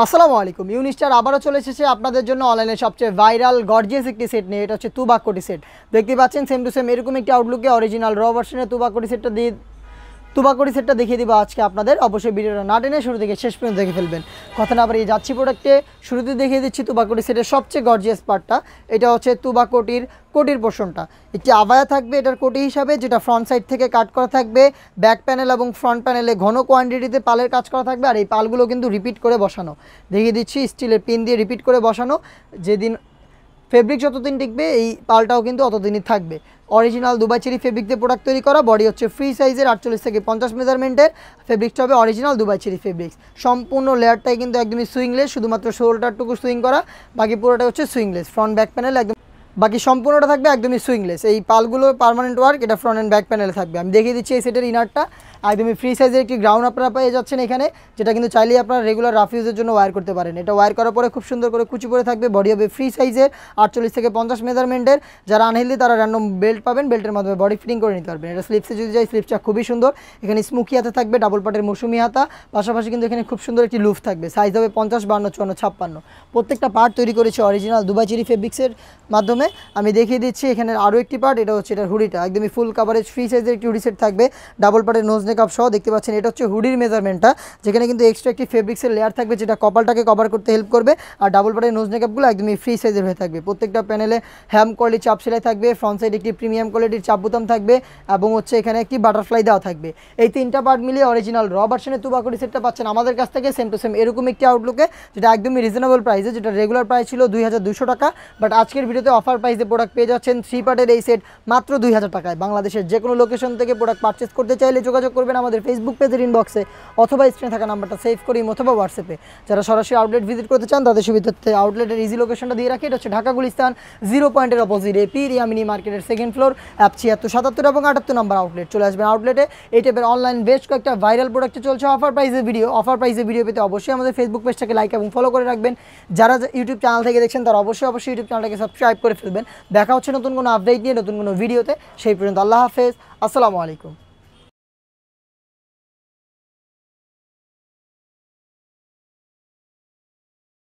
আসসালামু আলাইকুম। ইউনিস্টার আবারও চলে এসেছে আপনাদের জন্য অনলাইনে সবচেয়ে ভাইরাল গর্জিয়াস একটি সেট নিয়ে। এটা হচ্ছে তুবাক কোটি সেট। দেখতে পাচ্ছেন সেম টু সেম এরকম একটি আউটলুকে অরিজিনাল র ভার্সনের তুবাক কোটি সেটটা দেখিয়ে দিব আজকে আপনাদের। অবশ্যই ভিডিওটা না টেনে শুরু থেকে শেষ পর্যন্ত দেখে ফেলবেন। কথা না বাড়িয়ে যাচ্ছি প্রোডাক্টে। শুরুতে দেখিয়ে দিচ্ছি তুবাক কোটি সেটের সবচেয়ে গর্জিয়াস পার্টটা। এটা হচ্ছে তুবাক কোটির পোর্শনটা। একটি আবায়া থাকবে এটার কোটি হিসাবে, যেটা ফ্রন্ট সাইড থেকে কাট করা থাকবে। ব্যাক প্যানেল এবং ফ্রন্ট প্যানেলে ঘন কোয়ান্টিটিতে পালের কাজ করা থাকবে। আর এই পালগুলো কিন্তু রিপিট করে বসানো, দেখিয়ে দিচ্ছি স্টিলের পিন দিয়ে রিপিট করে বসানো। যেদিন ফেব্রিক যতদিন টিকবে এই পালটাও কিন্তু অতদিনই থাকবে। অরিজিনাল দুবাই চেরি ফেব্রিক দিয়ে প্রোডাক্ট তৈরি করা। বডি হচ্ছে ফ্রি সাইজের 48 থেকে 50 মেজারমেন্টের। ফেব্রিকটা হবে অরিজিনাল দুবাই চেরি ফেব্রিক্স। সম্পূর্ণ লেয়ারটাই কিন্তু একদমই সুইংলেস, শুধুমাত্র শোল্ডারটুকু সুইং করা, বাকি পুরোটা হচ্ছে সুইংলেস। ফ্রন্ট ব্যাক প্যানেল একদম, বাকি সম্পূর্ণটা থাকবে একদমই সুইংলেস। এই পালগুলো পার্মানেন্ট ওয়ার্ক, এটা ফ্রন্ট অ্যান্ড ব্যাক প্যানেলে থাকবে। আমি দেখিয়ে দিচ্ছি এই সেটের ইনারটা। একদমই ফ্রি সাইজের একটি গ্রাউন্ড আপনারা পেয়ে যাচ্ছেন এখানে, যেটা কিন্তু চাইলেই আপনারা রেগুলার রাফ ইউজের জন্য ওয়্যার করতে পারেন। এটা ওয়্যার করার পরে খুব সুন্দর করে কুচি পরে থাকবে। বডি হবে ফ্রি সাইজের 48 থেকে 50 মেজারমেন্টের। যারা আনহেলদি তারা র্যান্ডম বেল্ট পাবেন, বেল্টের মাধ্যমে বডি ফিটিং করে নিতে পারবেন। এটা স্লিপসে যদি যাই, স্লিপসটা খুবই সুন্দর। এখানে স্মুকি হাতে থাকবে, ডাবল পাটের মৌসুমি হাতা। পাশাপাশি কিন্তু এখানে খুব সুন্দর একটি লুফ থাকবে। সাইজ হবে 50, 52, 54, 56। প্রত্যেকটা পার্ট তৈরি করেছে অরিজিনাল দুবাই চেরি ফেব্রিক্সের মাধ্যমে। আমি দেখিয়ে দিচ্ছি এখানে আরও একটি পার্ট। এটা হচ্ছে এটার হুডিটা, একদমই ফুল কাভারেজ ফ্রি সাইজের একটি হুডি সেট থাকবে। ডাবল পার্টের নোজ নেকআপ সহ। দেখতে পাচ্ছেন এটা হচ্ছে হুডির মেজারমেন্টটা, যেখানে কিন্তু এক্সট্রা একটি ফেব্রিক্সের লেয়ার থাকবে, যেটা কপালটাকে কভার করতে হেল্প করবে। আর ডাবল পার্টের নোজ নেকআপগুলো একদমই ফ্রি সাইজের হয়ে থাকবে। প্রত্যেকটা প্যানেলে হ্যাম কোয়ালিটির চাপ সেলাই থাকবে। ফ্রন্ট সাইড একটি প্রিমিয়াম কোয়ালিটির চাপ বোতাম থাকবে এবং হচ্ছে এখানে একটি বাটারফ্লাই দেওয়া থাকবে। এই তিনটা পার্ট মিলিয়ে অরিজিনাল র ভার্সনের তুবাক কোটি সেটটা পাচ্ছেন আমাদের কাছ থেকে সেম টু সেম এরকম একটি আউটলুকে, যেটা একদমই রিজনেবল প্রাইসে। যেটা রেগুলার প্রাইস ছিল 2200 টাকা, বাট আজকের ভিডিওতে অফার প্রাইসে প্রোডাক্ট পেয়ে যাচ্ছেন 3 পার্টের এই সেট মাত্র 2000 টাকায়। বাংলাদেশের যে কোনো লোকেশন থেকে প্রোডাক্ট পারচেস করতে চাইলে যোগাযোগ করবেন আমাদের ফেসবুক পেজের ইনবক্সে, অথবা স্ক্রিনে থাকা নাম্বারটা সেভ করি, অথবা হোয়াটসঅ্যাপে। যারা সরাসরি আউটলেট ভিজিট করতে চান তাদের সুবিধার্থে আউটলেটের ইজি লোকেশনটা দিয়ে রাখি। এটা হচ্ছে ঢাকা গুলিস্তান 0 পয়েন্টের অপোজিট এপি রিয়া মিনি মার্কেটের সেকেন্ড ফ্লোর, অ্যাপ 76, 77 এবং 78 নম্বর আউটলেট। চলে আসবেন আউটলেটে। এই টাইপের অনলাইন বেশ কয়েকটা ভাইরাল প্রোডাক্টে চলছে অফার প্রাইসের ভিডিও। অফার প্রাইসের ভিডিও পেতে অবশ্যই আমাদের ফেসবুক পেজটাকে লাইক এবং ফলো করে রাখবেন। যারা ইউটিউব চ্যানেল থেকে দেখছেন তারা অবশ্যই ইউটিউব চ্যানেলটাকে সাবস্ক্রাইব করে ফেলবেন। দেখা হচ্ছে নতুন কোনো আপডেট নিয়ে, নতুন কোনো ভিডিওতে। সেই পর্যন্ত আল্লাহ হাফেজ, আসসালামু আলাইকুম।